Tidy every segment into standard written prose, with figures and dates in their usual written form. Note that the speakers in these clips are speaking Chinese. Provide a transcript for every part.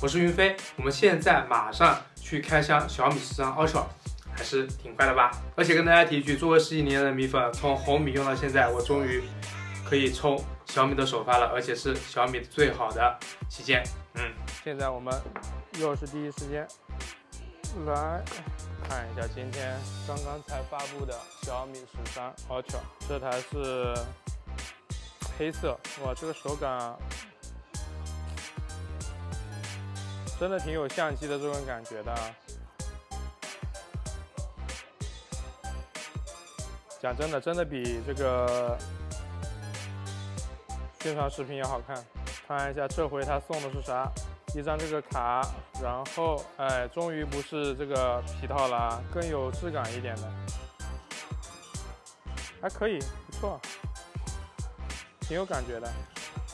我是云飞，我们现在马上去开箱小米13 Ultra， 还是挺快的吧？而且跟大家提一句，作为10几年的米粉，从红米用到现在，我终于可以冲小米的首发了，而且是小米最好的旗舰。现在我们又是第一时间来看一下今天刚刚才发布的小米13 Ultra， 这台是黑色，哇，这个手感真的挺有相机的这种感觉的。讲真的，真的比这个宣传视频要好看。看一下这回他送的是啥？一张这个卡，然后终于不是这个皮套了，更有质感一点的，还可以，不错，挺有感觉的。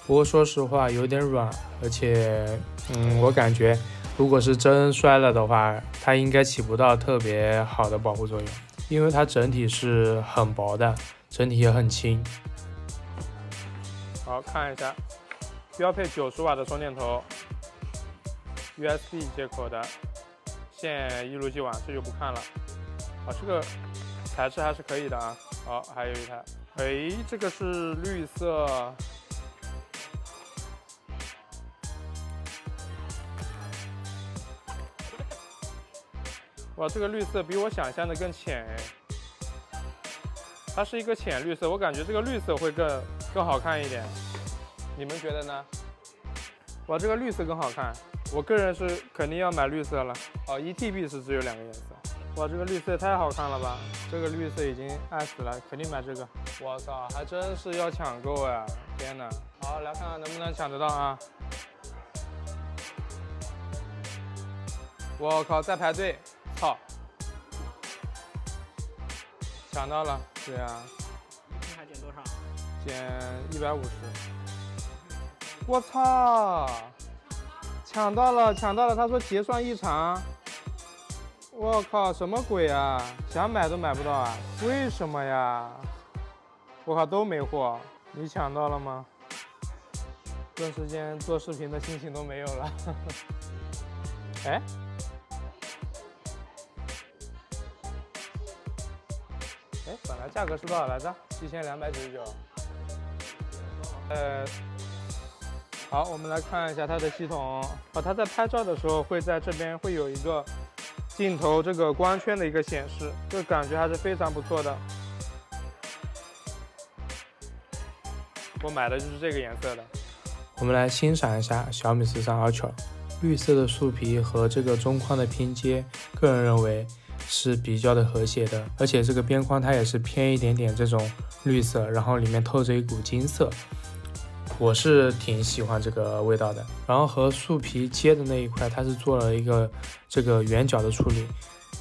不过说实话有点软，而且我感觉如果是真摔了的话，它应该起不到特别好的保护作用，因为它整体是很薄的，整体也很轻。好，看一下，标配90瓦的充电头， USB 接口的，线一如既往，这就不看了。啊，这个材质还是可以的啊。好，还有一台，这个是绿色。哇，这个绿色比我想象的更浅它是一个浅绿色，我感觉这个绿色会更好看一点，你们觉得呢？哇，这个绿色更好看，我个人是肯定要买绿色了。哦，1TB 是只有2个颜色。哇，这个绿色太好看了吧！这个绿色已经爱死了，肯定买这个。我操，还真是要抢购啊！天哪！好，来看看能不能抢得到啊！我靠，在排队。操！抢到了，对啊。一瓶还减多少？减150。我操！抢到了，抢到了！他说结算异常。我靠，什么鬼啊？想买都买不到啊？为什么呀？我靠，都没货。你抢到了吗？顿时间做视频的心情都没有了。哎。本来价格是多少来着？7299。好，我们来看一下它的系统。它在拍照的时候会在这边会有一个镜头这个光圈的一个显示，这个感觉还是非常不错的。我买的就是这个颜色的。我们来欣赏一下小米13 Ultra， 绿色的树皮和这个中框的拼接，个人认为是比较的和谐的，而且这个边框它也是偏一点点这种绿色，然后里面透着一股金色，我是挺喜欢这个味道的。然后和树皮接的那一块，它是做了一个这个圆角的处理，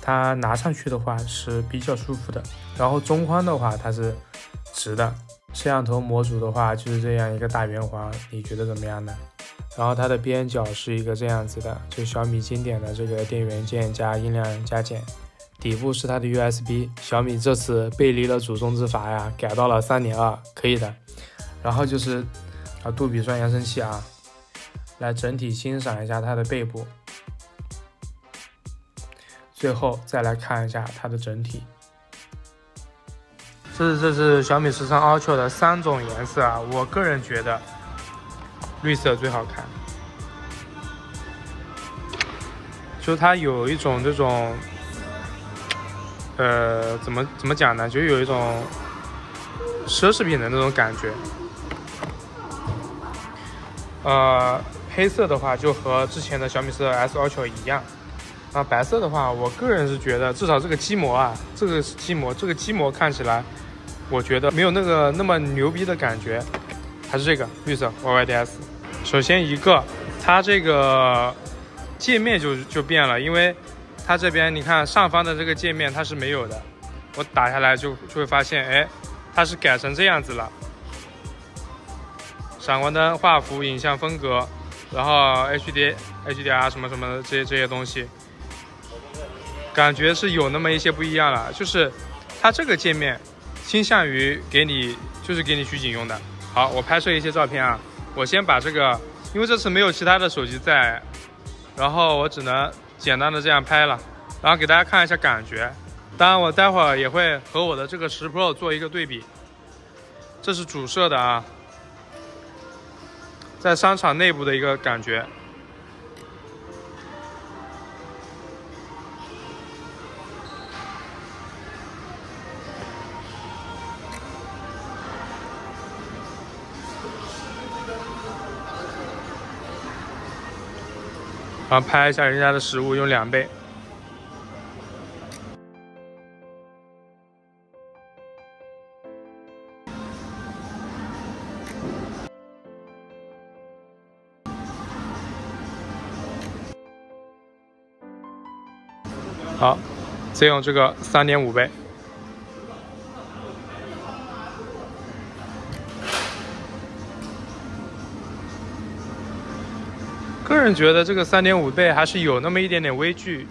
它拿上去的话是比较舒服的。然后中框的话它是直的，摄像头模组的话就是这样一个大圆环，你觉得怎么样呢？然后它的边角是一个这样子的，就小米经典的这个电源键加音量加减。底部是它的 USB， 小米这次背离了祖宗之法呀，改到了 3.2， 可以的。然后就是杜比双扬声器啊，来整体欣赏一下它的背部，最后再来看一下它的整体。这是小米13 Ultra 的3种颜色啊，我个人觉得绿色最好看，就它有一种这种。怎么讲呢？就有一种奢侈品的那种感觉。黑色的话就和之前的小米12 S Ultra 一样。白色的话，我个人是觉得，至少这个机模啊，这个机模看起来，我觉得没有那么牛逼的感觉。还是这个绿色 YYDS。首先它这个界面就变了，因为它这边你看上方的这个界面它是没有的，我打下来就会发现，它是改成这样子了。闪光灯、画幅、影像分隔，然后 HDR 什么什么的这些东西，感觉是有那么一些不一样了。就是它这个界面倾向于给你取景用的。好，我拍摄一些照片啊，我先把这个，因为这次没有其他的手机在然后我只能简单的这样拍了，然后给大家看一下感觉。当然，我待会儿也会和我的这个10 Pro 做一个对比。这是主摄的啊，在商场内部的一个感觉。然后拍一下人家的实物，用2倍。好，再用这个3.5倍。个人觉得这个3.5倍还是有那么一点点微距，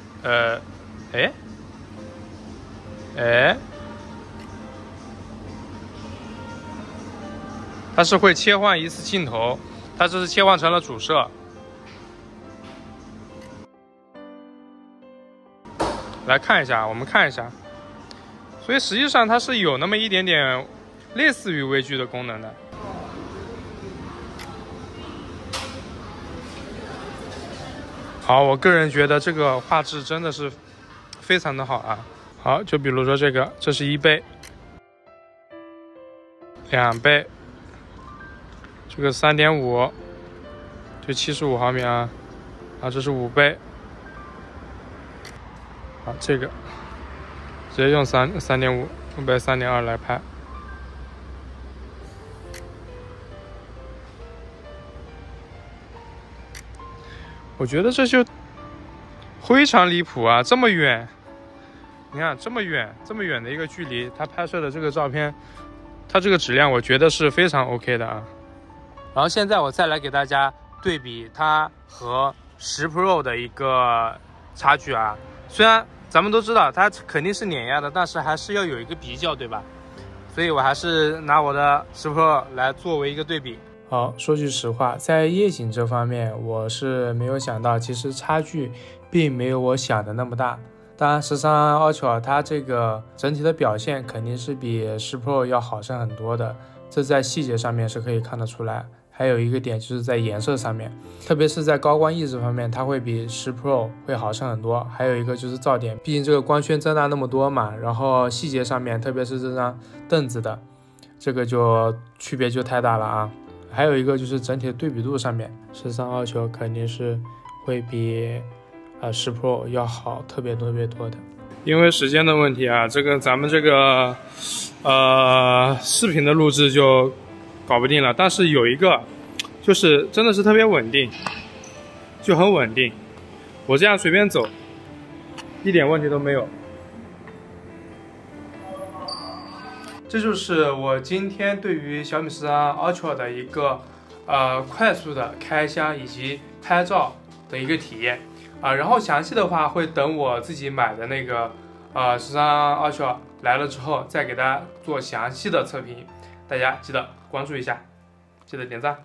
它是会切换一次镜头，它这是切换成了主摄。来看一下，我们看一下，所以实际上它是有那么一点点类似于微距的功能的。好，我个人觉得这个画质真的是非常的好啊。好，就比如说这个，这是1倍、2倍，这个3.5，就75毫米啊，啊，这是5倍。好，这个直接用3.5倍3.2来拍。我觉得这就非常离谱啊！这么远，你看这么远的一个距离，它拍摄的这个照片，它这个质量我觉得是非常 OK 的啊。然后现在我再来给大家对比它和10 Pro 的一个差距啊。虽然咱们都知道它肯定是碾压的，但是还是要有一个比较，对吧？所以我还是拿我的10 Pro 来作为一个对比。好，说句实话，在夜景这方面，我是没有想到，其实差距并没有我想的那么大。当然，13 Ultra 它这个整体的表现肯定是比10 Pro 要好上很多的，这在细节上面是可以看得出来。还有一个点就是在颜色上面，特别是在高光抑制方面，它会比10 Pro 会好上很多。还有一个就是噪点，毕竟这个光圈增大那么多嘛，然后细节上面，特别是这张凳子的，这个就区别就太大了啊。还有一个就是整体的对比度上面，13 Ultra肯定是会比10 Pro 要好特别多的。因为时间的问题啊，咱们这个视频的录制就搞不定了。但是有一个就是真的是特别稳定，就很稳定，我这样随便走，一点问题都没有。这就是我今天对于小米13 Ultra 的一个快速的开箱以及拍照的一个体验然后详细的话会等我自己买的那个13 Ultra 来了之后再给大家做详细的测评，大家记得关注一下，记得点赞。